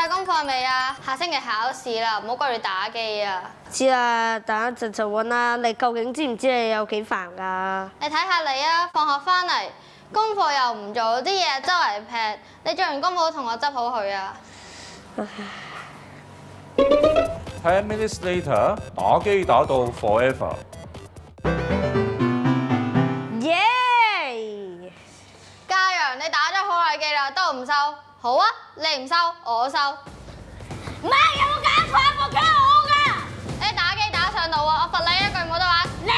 晒功課未啊？下星期考試啦，唔好掛住打機啊！知啦，等一陣就揾啦。你究竟知唔知你有幾煩㗎？你睇下你啊，放學翻嚟功課又唔做，啲嘢周圍劈。你做完功課同我執好佢啊！10 minutes later， 打機打到 forever。耶！嘉陽，你打咗好耐機啦，都唔收。好啊，你唔收，我收。媽，有冇搞錯啊？部機係我㗎！你打機打上腦啊！我罰你一句冇得玩。你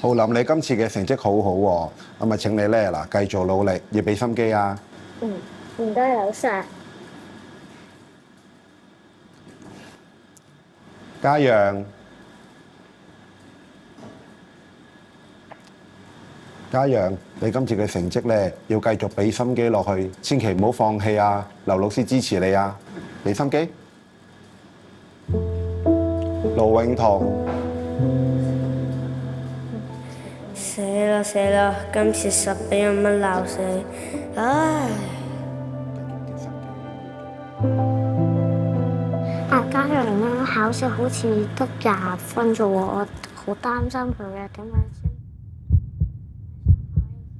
浩林，你今次嘅成績好好喎，咁咪請你咧嗱，繼續努力，要俾心機啊！唔該老師。嘉陽，嘉陽，你今次嘅成績咧要繼續俾心機落去，千祈唔好放棄啊！劉老師支持你啊，俾心機。盧永彤。死啦！今次實俾人乜鬧死，唉！嘉陽咧考試好似得20分啫喎，我好擔心佢啊，點解先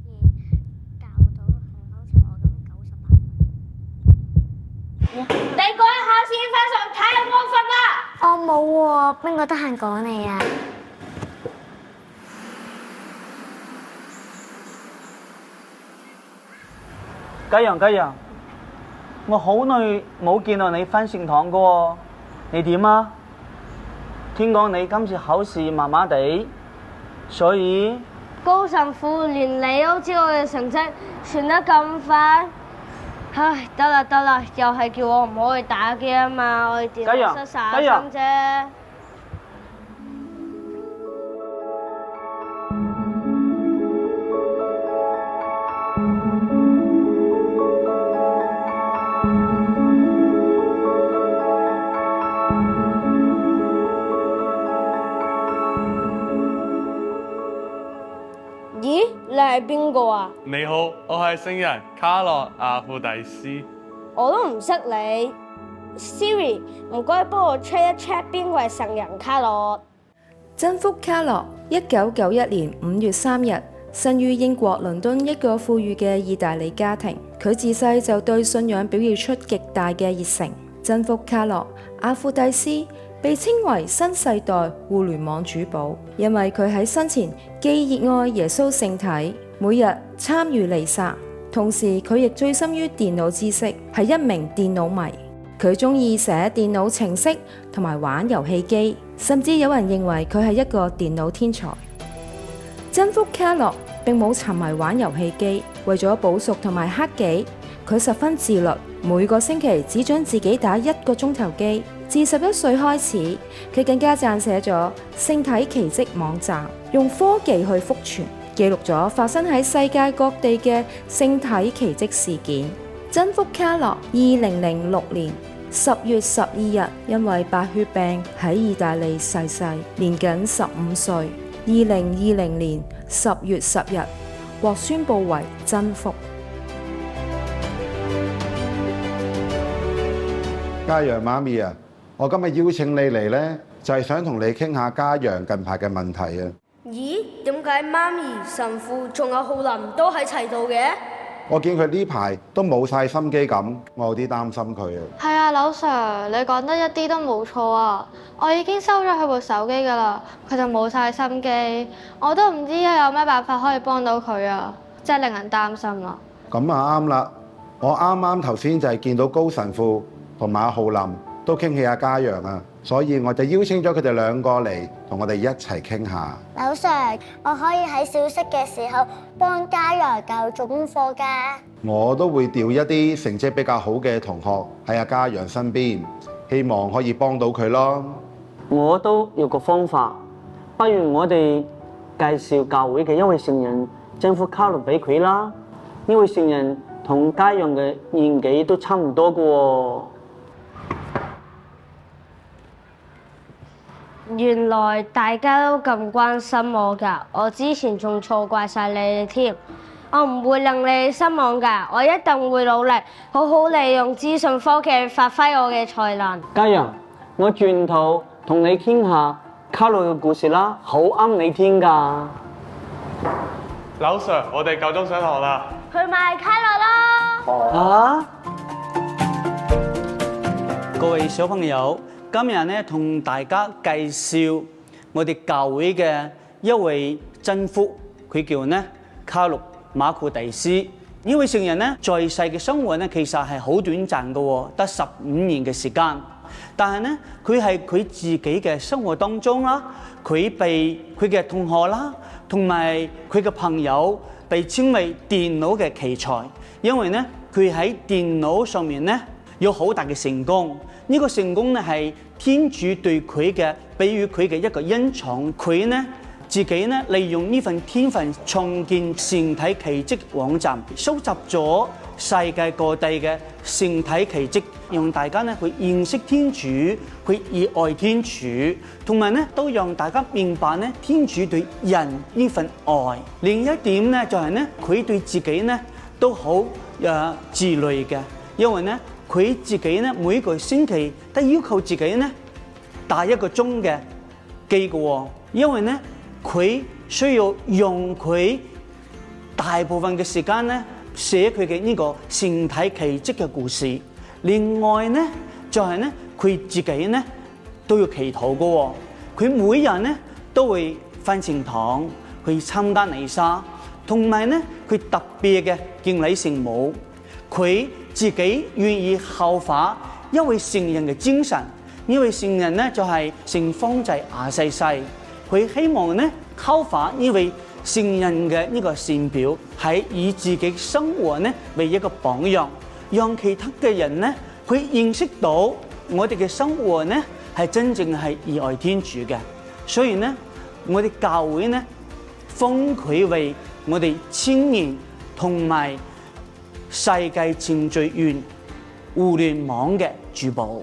可以教到係好似我咁98分？你嗰日考試分數太過分啦！我冇喎，邊個得閒講你啊？嘉陽，我好耐冇見到你返聖堂噶喎，你點啊？聽講你今次考試麻麻地，所以高神父連你都知我嘅成績傳得咁快，唉，得啦，又係叫我唔好去打機啊嘛，我哋電腦失晒心啫。咦，你係邊個啊？你好，我係聖人卡洛亞富第斯。我都唔識你。Siri， 唔該幫我 check 一 check 邊個係聖人卡洛。真福卡洛，1991年5月3日，生於英國倫敦一個富裕嘅意大利家庭。佢自細就對信仰表現出極大嘅熱誠。真福卡洛阿富第斯被稱為新世代互聯網主保，因為佢喺生前既熱愛耶穌聖體，每日參與彌撒，同時佢亦醉心於電腦知識，係一名電腦迷。佢中意寫電腦程式同埋玩遊戲機，甚至有人認為佢係一個電腦天才。真福卡洛並冇沉迷玩遊戲機，為咗補贖同埋克己，佢十分自律，每個星期只准自己打1個鐘頭機。自11歲開始，佢更加撰寫咗聖體奇蹟網站，用科技去福傳，記錄咗發生喺世界各地嘅聖體奇蹟事件。真福卡洛2006年10月12日因為白血病喺意大利逝世，年僅15歲。2020年10月10日獲宣布為真福。嘉陽媽咪啊，我今日邀請你嚟呢，就係想同你傾下嘉陽近排嘅問題啊。咦？點解媽咪、神父仲有浩林都喺齊度嘅？我見佢呢排都冇晒心機咁，我有啲擔心佢啊。係啊，劉 Sir，你講得一啲都冇錯啊！我已經收咗佢部手機㗎啦，佢就冇晒心機，我都唔知有咩辦法可以幫到佢啊！真係令人擔心啊！咁啊啱啦，我啱啱頭先就係見到高神父同埋阿浩林都傾起阿嘉陽啊，所以我就邀請咗佢哋兩個嚟同我哋一齊傾下。老 Sir， 我可以喺小息嘅時候幫嘉陽教做功課㗎。我都會調一啲成績比較好嘅同學喺阿嘉陽身邊，希望可以幫到佢咯。我都有個方法，不如我哋介紹教會嘅一位聖人真福卡洛俾佢啦。呢位聖人同嘉陽嘅年紀都差唔多㗎喎。原來大家都咁關心我㗎，我之前仲錯怪晒你哋添。我唔會令你哋失望㗎，我一定會努力，好好利用資訊科技發揮我嘅才能。嘉陽，我轉頭同你傾下卡洛嘅故事啦，好啱你聽㗎。劉 Sir，我哋夠鐘上學啦。去買卡樂啦！啊！各位小朋友，今日咧同大家介紹我哋教會嘅一位真父，佢叫咧卡洛馬庫蒂斯。呢位聖人咧在世嘅生活咧其實係好短暫嘅，得15年嘅時間。但係咧佢係佢自己嘅生活當中啦，佢被佢嘅同學啦，同埋佢嘅朋友被稱為電腦嘅奇才，因為咧佢喺電腦上面咧有好大嘅成功。呢個成功咧係天主對佢嘅俾予佢嘅一個恩寵，佢咧自己咧利用呢份天分創建聖體奇蹟網站，收集咗世界各地嘅聖體奇蹟，讓大家咧去認識天主，去熱愛天主，同埋咧都讓大家明白咧天主對人呢份愛。另一點咧就係咧佢對自己咧都好自律嘅，因為咧佢自己咧每個星期都要求自己咧打1個鐘嘅機嘅，因為咧佢需要用佢大部分嘅時間咧寫佢嘅呢個聖體奇蹟嘅故事。另外咧就係咧佢自己咧都要祈禱嘅，佢每日咧都會返聖堂去參加彌撒，同埋咧佢特別嘅敬禮聖母。佢自己願意效法一位聖人嘅精神，呢位聖人咧就係聖方濟亞西西。佢希望咧效法呢位聖人嘅呢個善表，係以自己生活咧為一個榜樣，讓其他嘅人咧去認識到我哋嘅生活咧係真正係熱愛天主嘅。所以咧，我哋教會咧封佢為我哋青年同埋世界程序員互聯網嘅主保。